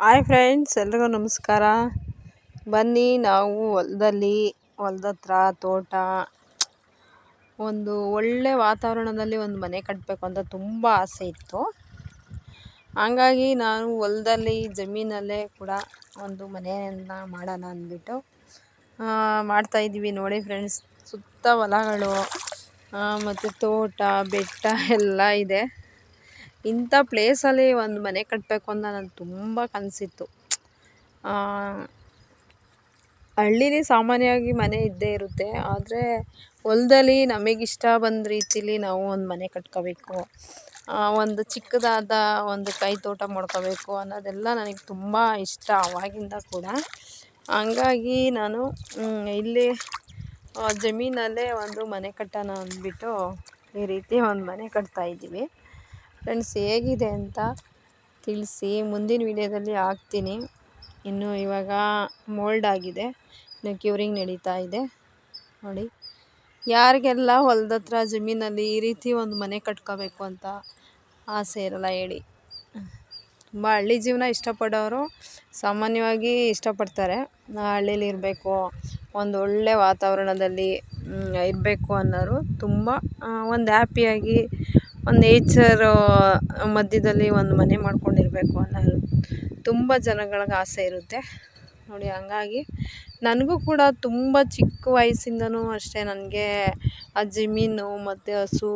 Hi friends, ಎಲ್ರಿಗೂ ನಮಸ್ಕಾರ. ಬನ್ನಿ, ನಾವು ಹೊಲದ ಹತ್ರ ತೋಟ, ಒಂದು ಒಳ್ಳೆ ವಾತಾವರಣದಲ್ಲಿ ಒಂದು ಮನೆ ಕಟ್ಟಬೇಕು ಅಂತ ತುಂಬ ಆಸೆ ಇತ್ತು. ಹಂಗಾಗಿ ನಾನು ಹೊಲದಲ್ಲಿ ಜಮೀನಲ್ಲೇ ಕೂಡ ಒಂದು ಮನೆಯನ್ನು ಮಾಡೋಣ ಅಂದ್ಬಿಟ್ಟು ಮಾಡ್ತಾಯಿದ್ದೀವಿ. ನೋಡಿ ಫ್ರೆಂಡ್ಸ್, ಸುತ್ತ ಹೊಲಗಳು ಮತ್ತು ತೋಟ, ಬೆಟ್ಟ ಎಲ್ಲ ಇದೆ. ಇಂಥ ಪ್ಲೇಸಲ್ಲಿ ಒಂದು ಮನೆ ಕಟ್ಟಬೇಕು ಅಂತ ನನಗೆ ತುಂಬ ಕನಸಿತ್ತು. ಹಳ್ಳೀಲಿ ಸಾಮಾನ್ಯವಾಗಿ ಮನೆ ಇದ್ದೇ ಇರುತ್ತೆ, ಆದರೆ ಹೊಲದಲ್ಲಿ ನಮಗಿಷ್ಟ ಬಂದ ರೀತಿಲಿ ನಾವು ಒಂದು ಮನೆ ಕಟ್ಕೋಬೇಕು, ಒಂದು ಚಿಕ್ಕದಾದ ಒಂದು ಕೈ ತೋಟ ಮಾಡ್ಕೋಬೇಕು ಅನ್ನೋದೆಲ್ಲ ನನಗೆ ತುಂಬ ಇಷ್ಟ ಆವಾಗಿಂದ ಕೂಡ. ಹಂಗಾಗಿ ನಾನು ಇಲ್ಲಿ ಜಮೀನಲ್ಲೇ ಒಂದು ಮನೆ ಕಟ್ಟೋಣ ಅಂದ್ಬಿಟ್ಟು ಈ ರೀತಿ ಒಂದು ಮನೆ ಕಟ್ತಾಯಿದ್ದೀವಿ. ಫ್ರೆಂಡ್ಸ್, ಹೇಗಿದೆ ಅಂತ ತಿಳಿಸಿ. ಮುಂದಿನ ವಿಡಿಯೋದಲ್ಲಿ ಹಾಕ್ತೀನಿ. ಇನ್ನು ಇವಾಗ ಮೋಲ್ಡ್ ಆಗಿದೆ, ಇನ್ನು ಕ್ಯೂರಿಂಗ್ ನಡೀತಾ ಇದೆ. ನೋಡಿ, ಯಾರಿಗೆಲ್ಲ ಹೊಲದ ಹತ್ರ ಜಮೀನಲ್ಲಿ ಈ ರೀತಿ ಒಂದು ಮನೆ ಕಟ್ಕೋಬೇಕು ಅಂತ ಆಸೆ ಇರಲ್ಲ ಹೇಳಿ. ತುಂಬ ಹಳ್ಳಿ ಜೀವನ ಇಷ್ಟಪಡೋರು ಸಾಮಾನ್ಯವಾಗಿ ಇಷ್ಟಪಡ್ತಾರೆ. ಹಳ್ಳೀಲಿ ಇರಬೇಕು, ಒಂದು ಒಳ್ಳೆ ವಾತಾವರಣದಲ್ಲಿ ಇರಬೇಕು ಅನ್ನೋರು ತುಂಬ ಒಂದು ಹ್ಯಾಪಿಯಾಗಿ ಒಂದು ನೇಚರು ಮಧ್ಯದಲ್ಲಿ ಒಂದು ಮನೆ ಮಾಡ್ಕೊಂಡಿರಬೇಕು ಅನ್ನೋರು ತುಂಬ ಜನಗಳಿಗೆ ಆಸೆ ಇರುತ್ತೆ ನೋಡಿ. ಹಂಗಾಗಿ ನನಗೂ ಕೂಡ ತುಂಬ ಚಿಕ್ಕ ವಯಸ್ಸಿಂದನೂ ಅಷ್ಟೇ ನನಗೆ ಆ ಜಮೀನು ಮತ್ತು ಹಸು,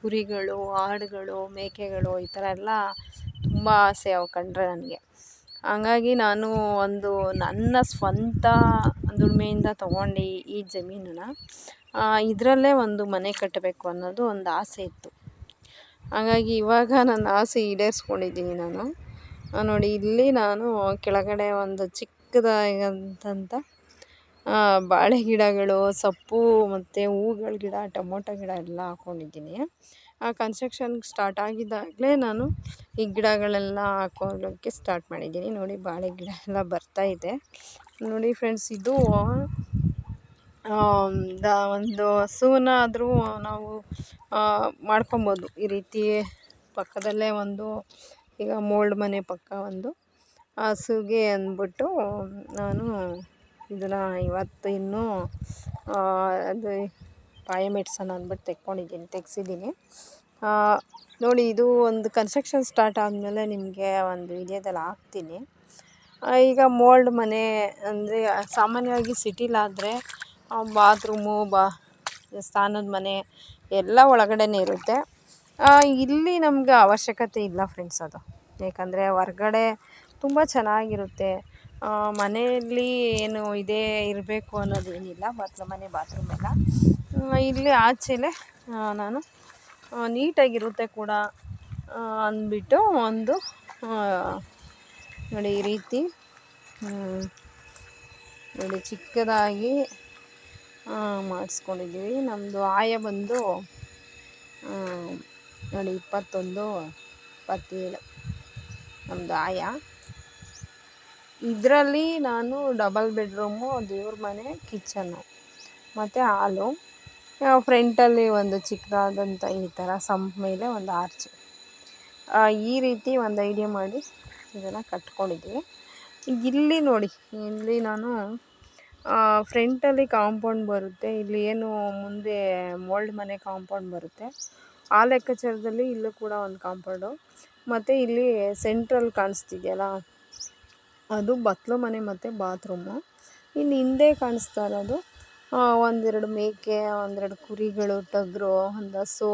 ಕುರಿಗಳು, ಆಡುಗಳು, ಮೇಕೆಗಳು ಈ ಥರ ಎಲ್ಲ ತುಂಬ ಆಸೆ ಅವು ಕಂಡ್ರೆ ನನಗೆ. ಹಂಗಾಗಿ ನಾನು ಒಂದು ನನ್ನ ಸ್ವಂತ ದುಡಿಮೆಯಿಂದ ತೊಗೊಂಡು ಈ ಜಮೀನನ್ನು ಇದರಲ್ಲೇ ಒಂದು ಮನೆ ಕಟ್ಟಬೇಕು ಅನ್ನೋದು ಒಂದು ಆಸೆ ಇತ್ತು. ಹಾಗಾಗಿ ಇವಾಗ ನನ್ನ ಆಸೆ ಈಡೇರಿಸ್ಕೊಂಡಿದ್ದೀನಿ ನಾನು. ನೋಡಿ, ಇಲ್ಲಿ ನಾನು ಕೆಳಗಡೆ ಒಂದು ಚಿಕ್ಕದಾದಂಥ ಬಾಳೆ ಗಿಡಗಳು, ಸೊಪ್ಪು ಮತ್ತು ಹೂಗಳ ಗಿಡ, ಟೊಮೊಟೊ ಗಿಡ ಎಲ್ಲ ಹಾಕ್ಕೊಂಡಿದ್ದೀನಿ. ಆ ಕನ್ಸ್ಟ್ರಕ್ಷನ್ ಸ್ಟಾರ್ಟ್ ಆಗಿದ್ದಾಗಲೇ ನಾನು ಈ ಗಿಡಗಳೆಲ್ಲ ಹಾಕೋಕ್ಕೆ ಸ್ಟಾರ್ಟ್ ಮಾಡಿದ್ದೀನಿ. ನೋಡಿ, ಬಾಳೆ ಗಿಡ ಎಲ್ಲ ಬರ್ತಾಯಿದೆ. ನೋಡಿ ಫ್ರೆಂಡ್ಸ್, ಇದು ಒಂದು ಹಸುವನ್ನಾದರೂ ನಾವು ಮಾಡ್ಕೊಬೋದು ಈ ರೀತಿ. ಪಕ್ಕದಲ್ಲೇ ಒಂದು, ಈಗ ಮೋಲ್ಡ್ ಮನೆ ಪಕ್ಕ ಒಂದು ಹಸುಗೆ ಅಂದ್ಬಿಟ್ಟು ನಾನು ಇದನ್ನು ಇವತ್ತು ಇನ್ನೂ ಅದು ಪಾಯ ಮೆಡ್ಸೋಣ ಅಂದ್ಬಿಟ್ಟು ತೆಗ್ಸಿದ್ದೀನಿ. ನೋಡಿ, ಇದು ಒಂದು ಕನ್ಸ್ಟ್ರಕ್ಷನ್ ಸ್ಟಾರ್ಟ್ ಆದಮೇಲೆ ನಿಮಗೆ ಒಂದು ವಿಡಿಯೋದಲ್ಲಿ ಹಾಕ್ತೀನಿ. ಈಗ ಮೋಲ್ಡ್ ಮನೆ ಅಂದರೆ ಸಾಮಾನ್ಯವಾಗಿ ಸಿಟಿಲಾದರೆ ಬಾತ್ರೂಮು, ಸ್ನಾನದ ಮನೆ ಎಲ್ಲ ಒಳಗಡೆನೇ ಇರುತ್ತೆ. ಇಲ್ಲಿ ನಮಗೆ ಅವಶ್ಯಕತೆ ಇಲ್ಲ ಫ್ರೆಂಡ್ಸ್ ಅದು. ಏಕೆಂದರೆ ಹೊರ್ಗಡೆ ತುಂಬ ಚೆನ್ನಾಗಿರುತ್ತೆ. ಮನೆಯಲ್ಲಿ ಏನು ಇದೇ ಇರಬೇಕು ಅನ್ನೋದೇನಿಲ್ಲ, ಮನೆ ಬಾತ್ರೂಮ್ ಎಲ್ಲ ಇಲ್ಲಿ ಆಚೆಲೇ ನಾನು ನೀಟಾಗಿರುತ್ತೆ ಕೂಡ ಅಂದ್ಬಿಟ್ಟು ಒಂದು ನೋಡಿ ಈ ರೀತಿ ನೋಡಿ ಚಿಕ್ಕದಾಗಿ ಮಾಡಿಸ್ಕೊಂಡಿದ್ದೀವಿ. ನಮ್ಮದು ಆಯ ಬಂದು ನೋಡಿ 21, 27 ನಮ್ಮದು ಆಯ. ಇದರಲ್ಲಿ ನಾನು ಡಬಲ್ ಬೆಡ್ರೂಮು, ದೇವ್ರ ಮನೆ, ಕಿಚನ್ನು ಮತ್ತು ಹಾಲು, ಫ್ರಂಟಲ್ಲಿ ಒಂದು ಚಿಕ್ಕದಾದಂಥ ಈ ಥರ ಸಂಪ್ ಮೇಲೆ ಒಂದು ಆರ್ಚ್, ಈ ರೀತಿ ಒಂದು ಐಡಿಯಾ ಮಾಡಿ ಇದನ್ನು ಕಟ್ಕೊಂಡಿದ್ದೀವಿ. ಇಲ್ಲಿ ನೋಡಿ, ಇಲ್ಲಿ ನಾನು ಫ್ರಂಟಲ್ಲಿ ಕಾಂಪೌಂಡ್ ಬರುತ್ತೆ. ಇಲ್ಲಿ ಏನು ಮುಂದೆ ಮೋಲ್ಡ್ ಮನೆ ಕಾಂಪೌಂಡ್ ಬರುತ್ತೆ, ಆ ಲೆಕ್ಕಾಚಾರದಲ್ಲಿ ಇಲ್ಲೂ ಕೂಡ ಒಂದು ಕಾಂಪೌಂಡು. ಮತ್ತು ಇಲ್ಲಿ ಸೆಂಟ್ರಲ್ಲಿ ಕಾಣಿಸ್ತಿದೆಯಲ್ಲ, ಅದು ಬತ್ತಲು ಮನೆ ಮತ್ತು ಬಾತ್ರೂಮು. ಇನ್ನು ಹಿಂದೆ ಕಾಣಿಸ್ತಾ ಇರೋದು ಒಂದೆರಡು ಮೇಕೆ, ಒಂದೆರಡು ಕುರಿಗಳು, ಟಗರು, ಒಂದು ಹಸು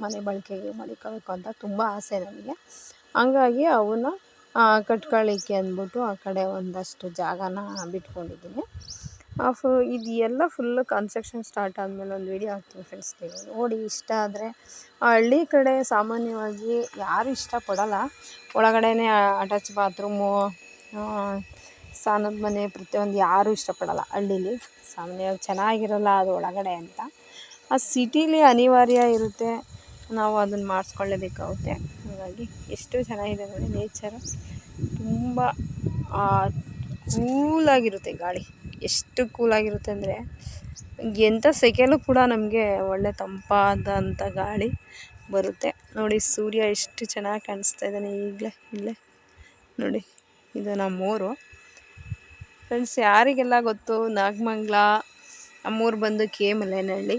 ಮನೆ ಬಳಕೆಗೆ ಮಡಿಕೋಬೇಕು ಅಂತ ತುಂಬ ಆಸೆ ನನಗೆ. ಹಂಗಾಗಿ ಅವನ್ನ ಕಟ್ಕೊಳ್ಳಿಕ್ಕೆ ಅಂದ್ಬಿಟ್ಟು ಆ ಕಡೆ ಒಂದಷ್ಟು ಜಾಗನ ಬಿಟ್ಕೊಂಡಿದ್ದೀನಿ. ಇದು ಎಲ್ಲ ಫುಲ್ಲು ಕನ್ಸ್ಟ್ರಕ್ಷನ್ ಸ್ಟಾರ್ಟ್ ಆದಮೇಲೆ ಒಂದು ವೀಡಿಯೋ ಹಾಕ್ತೀನಿ ಫ್ರೆಂಡ್ಸ್, ನೀವು ನೋಡಿ. ಇಷ್ಟ ಆದರೆ ಹಳ್ಳಿ ಕಡೆ ಸಾಮಾನ್ಯವಾಗಿ ಯಾರು ಇಷ್ಟಪಡೋಲ್ಲ, ಒಳಗಡೆನೇ ಅಟ್ಯಾಚ್ ಬಾತ್ರೂಮು, ಸ್ನಾನದ ಮನೆ, ಪ್ರತಿಯೊಂದು ಯಾರೂ ಇಷ್ಟಪಡೋಲ್ಲ ಹಳ್ಳೀಲಿ. ಸಾಮಾನ್ಯವಾಗಿ ಚೆನ್ನಾಗಿರಲ್ಲ ಅದು ಒಳಗಡೆ ಅಂತ. ಆ ಸಿಟೀಲಿ ಅನಿವಾರ್ಯ ಇರುತ್ತೆ, ನಾವು ಅದನ್ನು ಮಾಡಿಸ್ಕೊಳ್ಳೇಬೇಕಾಗುತ್ತೆ. ಹಾಗಾಗಿ ಎಷ್ಟು ಚೆನ್ನಾಗಿದೆ ನೋಡಿ ನೇಚರು. ತುಂಬ ಕೂಲಾಗಿರುತ್ತೆ ಗಾಳಿ, ಎಷ್ಟು ಕೂಲಾಗಿರುತ್ತೆ ಅಂದರೆ ಎಂಥ ಸೆಕೆಯಲ್ಲೂ ಕೂಡ ನಮಗೆ ಒಳ್ಳೆ ತಂಪಾದಂಥ ಗಾಳಿ ಬರುತ್ತೆ. ನೋಡಿ, ಸೂರ್ಯ ಎಷ್ಟು ಚೆನ್ನಾಗಿ ಕಾಣಿಸ್ತಾ ಇದ್ದಾನೆ ಇಲ್ಲೇ ನೋಡಿ. ಇದು ನಮ್ಮೂರು ಫ್ರೆಂಡ್ಸ್. ಯಾರಿಗೆಲ್ಲ ಗೊತ್ತು ನಾಗಮಂಗ್ಲ, ನಮ್ಮೂರು ಬಂದು ಕೆ ಮಲ್ಲೇನಹಳ್ಳಿ,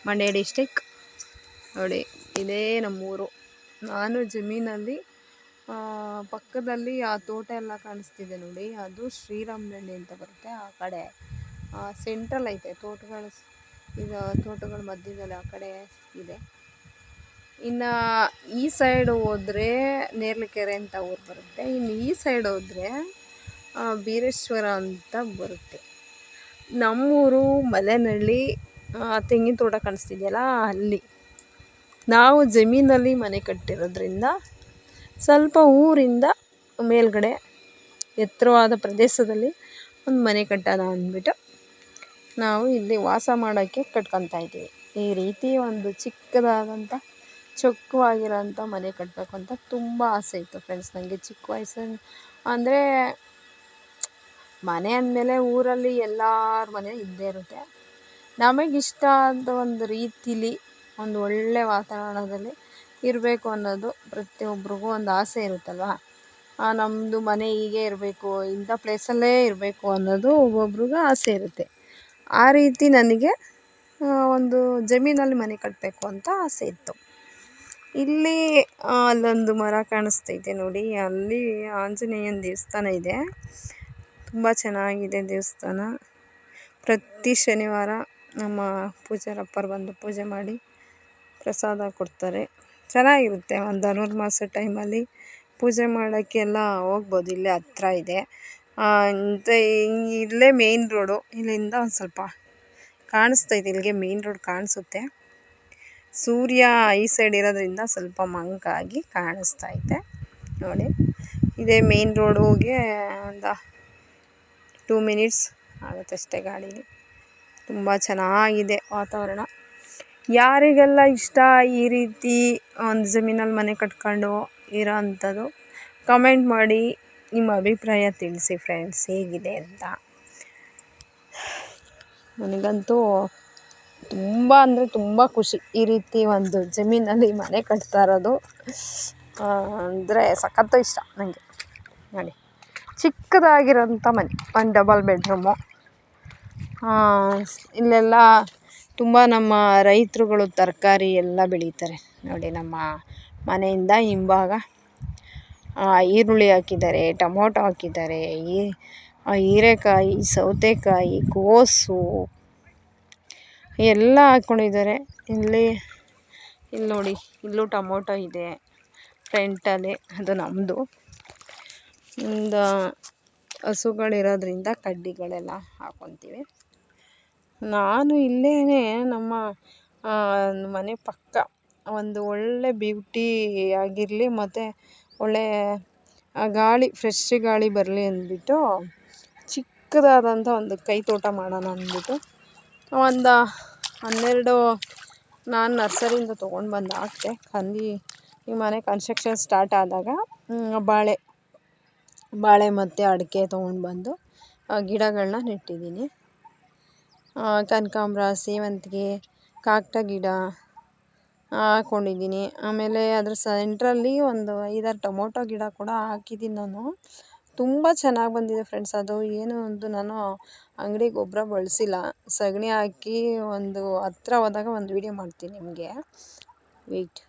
ಮಂಡ್ಯ ಡಿಸ್ಟಿಕ್. ನೋಡಿ ಇದೇ ನಮ್ಮೂರು. ನಾನು ಜಮೀನಲ್ಲಿ ಪಕ್ಕದಲ್ಲಿ ಆ ತೋಟ ಎಲ್ಲ ಕಾಣಿಸ್ತಿದೆ ನೋಡಿ, ಅದು ಶ್ರೀರಾಮನಹಳ್ಳಿ ಅಂತ ಬರುತ್ತೆ. ಆ ಕಡೆ ಸೆಂಟ್ರಲ್ ಐತೆ ತೋಟಗಳು, ಈಗ ತೋಟಗಳ ಮಧ್ಯದಲ್ಲಿ ಆ ಕಡೆ ಇದೆ. ಇನ್ನು ಈ ಸೈಡ್ ಹೋದರೆ ನೇರ್ಲಕೆರೆ ಅಂತ ಊರು ಬರುತ್ತೆ. ಇನ್ನು ಈ ಸೈಡ್ ಹೋದರೆ ಬೀರೇಶ್ವರ ಅಂತ ಬರುತ್ತೆ. ನಮ್ಮೂರು ಮಲ್ಲೇನಹಳ್ಳಿ, ತೆಂಗಿನ ತೋಟ ಕಾಣಿಸ್ತಿದೆಯಲ್ಲ ಅಲ್ಲಿ. ನಾವು ಜಮೀನಲ್ಲಿ ಮನೆ ಕಟ್ಟಿರೋದ್ರಿಂದ ಸ್ವಲ್ಪ ಊರಿಂದ ಮೇಲ್ಗಡೆ ಎತ್ತರವಾದ ಪ್ರದೇಶದಲ್ಲಿ ಒಂದು ಮನೆ ಕಟ್ಟೋಣ ಅಂದ್ಬಿಟ್ಟು ನಾವು ಇಲ್ಲಿ ವಾಸ ಮಾಡೋಕ್ಕೆ ಕಟ್ಕೊತಾ ಇದ್ದೀವಿ. ಈ ರೀತಿ ಒಂದು ಚಿಕ್ಕದಾದಂಥ ಚೊಕ್ಕವಾಗಿರೋಂಥ ಮನೆ ಕಟ್ಟಬೇಕು ಅಂತ ತುಂಬ ಆಸೆ ಇತ್ತು ಫ್ರೆಂಡ್ಸ್ ನನಗೆ ಚಿಕ್ಕ ವಯಸ್ಸಲ್ಲಿ. ಅಂದರೆ ಮನೆ ಅಂದಮೇಲೆ ಊರಲ್ಲಿ ಎಲ್ಲರ ಮನೆ ಇದ್ದೇ ಇರುತ್ತೆ. ನಮಗಿಷ್ಟ ಆದ ಒಂದು ರೀತಿಲಿ ಒಂದು ಒಳ್ಳೆ ವಾತಾವರಣದಲ್ಲಿ ಇರಬೇಕು ಅನ್ನೋದು ಪ್ರತಿಯೊಬ್ಬರಿಗೂ ಒಂದು ಆಸೆ ಇರುತ್ತಲ್ವ. ನಮ್ಮದು ಮನೆ ಹೀಗೆ ಇರಬೇಕು, ಇಂಥ ಪ್ಲೇಸಲ್ಲೇ ಇರಬೇಕು ಅನ್ನೋದು ಒಬ್ಬೊಬ್ರಿಗೂ ಆಸೆ ಇರುತ್ತೆ. ಆ ರೀತಿ ನನಗೆ ಒಂದು ಜಮೀನಲ್ಲಿ ಮನೆ ಕಟ್ಟಬೇಕು ಅಂತ ಆಸೆ ಇತ್ತು. ಇಲ್ಲಿ ಅಲ್ಲೊಂದು ಮರ ಕಾಣಿಸ್ತೈತೆ ನೋಡಿ, ಅಲ್ಲಿ ಆಂಜನೇಯನ ದೇವಸ್ಥಾನ ಇದೆ. ತುಂಬ ಚೆನ್ನಾಗಿದೆ ದೇವಸ್ಥಾನ. ಪ್ರತಿ ಶನಿವಾರ ನಮ್ಮ ಪೂಜಾರಪ್ಪರು ಬಂದು ಪೂಜೆ ಮಾಡಿ ಪ್ರಸಾದ ಕೊಡ್ತಾರೆ. ಚೆನ್ನಾಗಿರುತ್ತೆ. ಒಂದು ಧನುರ್ಮಾಸ ಟೈಮಲ್ಲಿ ಪೂಜೆ ಮಾಡೋಕ್ಕೆಲ್ಲ ಹೋಗ್ಬೋದು. ಇಲ್ಲೇ ಹತ್ರ ಇದೆ. ಇಲ್ಲೇ ಮೇಯ್ನ್ ರೋಡು. ಇಲ್ಲಿಂದ ಒಂದು ಸ್ವಲ್ಪ ಕಾಣಿಸ್ತೈತೆ, ಇಲ್ಲಿಗೆ ಮೇಯ್ನ್ ರೋಡ್ ಕಾಣಿಸುತ್ತೆ. ಸೂರ್ಯ ಈ ಸೈಡ್ ಇರೋದ್ರಿಂದ ಸ್ವಲ್ಪ ಮಂಕಾಗಿ ಕಾಣಿಸ್ತೈತೆ ನೋಡಿ. ಇದೇ ಮೇಯ್ನ್ ರೋಡಿಗೆ ಒಂದು 2 ಮಿನಿಟ್ಸ್ ಆಗುತ್ತೆ ಅಷ್ಟೇ ಗಾಡೀಲಿ. ತುಂಬ ಚೆನ್ನಾಗಿದೆ ವಾತಾವರಣ. ಯಾರಿಗೆಲ್ಲ ಇಷ್ಟ ಈ ರೀತಿ ಒಂದು ಜಮೀನಲ್ಲಿ ಮನೆ ಕಟ್ಕೊಂಡು ಇರೋ ಅಂಥದ್ದು, ಕಮೆಂಟ್ ಮಾಡಿ ನಿಮ್ಮ ಅಭಿಪ್ರಾಯ ತಿಳಿಸಿ ಫ್ರೆಂಡ್ಸ್, ಹೇಗಿದೆ ಅಂತ. ನನಗಂತೂ ತುಂಬ ಅಂದರೆ ತುಂಬ ಖುಷಿ ಈ ರೀತಿ ಒಂದು ಜಮೀನಲ್ಲಿ ಮನೆ ಕಟ್ತಾ ಇರೋದು. ಅಂದರೆ ಸಖತ್ತು ಇಷ್ಟ ನನಗೆ. ನೋಡಿ ಚಿಕ್ಕದಾಗಿರೋಂಥ ಮನೆ, ಒಂದು ಡಬಲ್ ಬೆಡ್ರೂಮು. ಇಲ್ಲೆಲ್ಲ ತುಂಬ ನಮ್ಮ ರೈತರುಗಳು ತರಕಾರಿ ಎಲ್ಲ ಬೆಳೀತಾರೆ ನೋಡಿ. ನಮ್ಮ ಮನೆಯಿಂದ ಹಿಂಭಾಗ ಈರುಳ್ಳಿ ಹಾಕಿದ್ದಾರೆ, ಟೊಮೊಟೊ ಹಾಕಿದ್ದಾರೆ, ಹೀರೆಕಾಯಿ, ಸೌತೆಕಾಯಿ, ಕೋಸು ಎಲ್ಲ ಹಾಕ್ಕೊಂಡಿದ್ದಾರೆ. ಇಲ್ಲಿ ನೋಡಿ, ಇಲ್ಲೂ ಟೊಮೊಟೊ ಇದೆ ಫ್ರಂಟಲ್ಲಿ, ಅದು ನಮ್ಮದು. ಒಂದು ಹಸುಗಳಿರೋದ್ರಿಂದ ಕಡ್ಡಿಗಳೆಲ್ಲ ಹಾಕ್ಕೊತೀವಿ. ನಾನು ಇಲ್ಲೇ ನಮ್ಮ ಮನೆ ಪಕ್ಕ ಒಂದು ಒಳ್ಳೆ ಬ್ಯೂಟಿ ಆಗಿರಲಿ ಮತ್ತು ಒಳ್ಳೆ ಗಾಳಿ, ಫ್ರೆಶ್ ಗಾಳಿ ಬರಲಿ ಅಂದ್ಬಿಟ್ಟು ಚಿಕ್ಕದಾದಂಥ ಒಂದು ಕೈ ತೋಟ ಮಾಡೋಣ ಅಂದ್ಬಿಟ್ಟು ಒಂದು 12 ನಾನು ನರ್ಸರಿಯಿಂದ ತೊಗೊಂಡು ಬಂದು ಹಾಕಿದೆ. ಈ ಮನೆ ಕನ್ಸ್ಟ್ರಕ್ಷನ್ ಸ್ಟಾರ್ಟ್ ಆದಾಗ ಬಾಳೆ ಮತ್ತು ಅಡಿಕೆ ತೊಗೊಂಡು ಬಂದು ಗಿಡಗಳನ್ನ ನೆಟ್ಟಿದ್ದೀನಿ. ಕನಕಾಂಬರ, ಸೇವಂತಿಗೆ, ಕಾಕಡ ಗಿಡ ಹಾಕ್ಕೊಂಡಿದ್ದೀನಿ. ಆಮೇಲೆ ಅದ್ರ ಸೆಂಟ್ರಲ್ಲಿ ಒಂದು 5-6 ಟೊಮೊಟೊ ಗಿಡ ಕೂಡ ಹಾಕಿದ್ದೀನಿ ನಾನು. ತುಂಬ ಚೆನ್ನಾಗಿ ಬಂದಿದೆ ಫ್ರೆಂಡ್ಸ್. ಅದು ಏನು ಒಂದು ನಾನು ಅಂಗಡಿ ಗೊಬ್ಬರ ಬಳಸಿಲ್ಲ, ಸಗಣಿ ಹಾಕಿ ಒಂದು ಹತ್ರ ಹೋದಾಗ ಒಂದು ವೀಡಿಯೋ ಮಾಡ್ತೀನಿ ನಿಮಗೆ. ವೆಯ್ಟ್.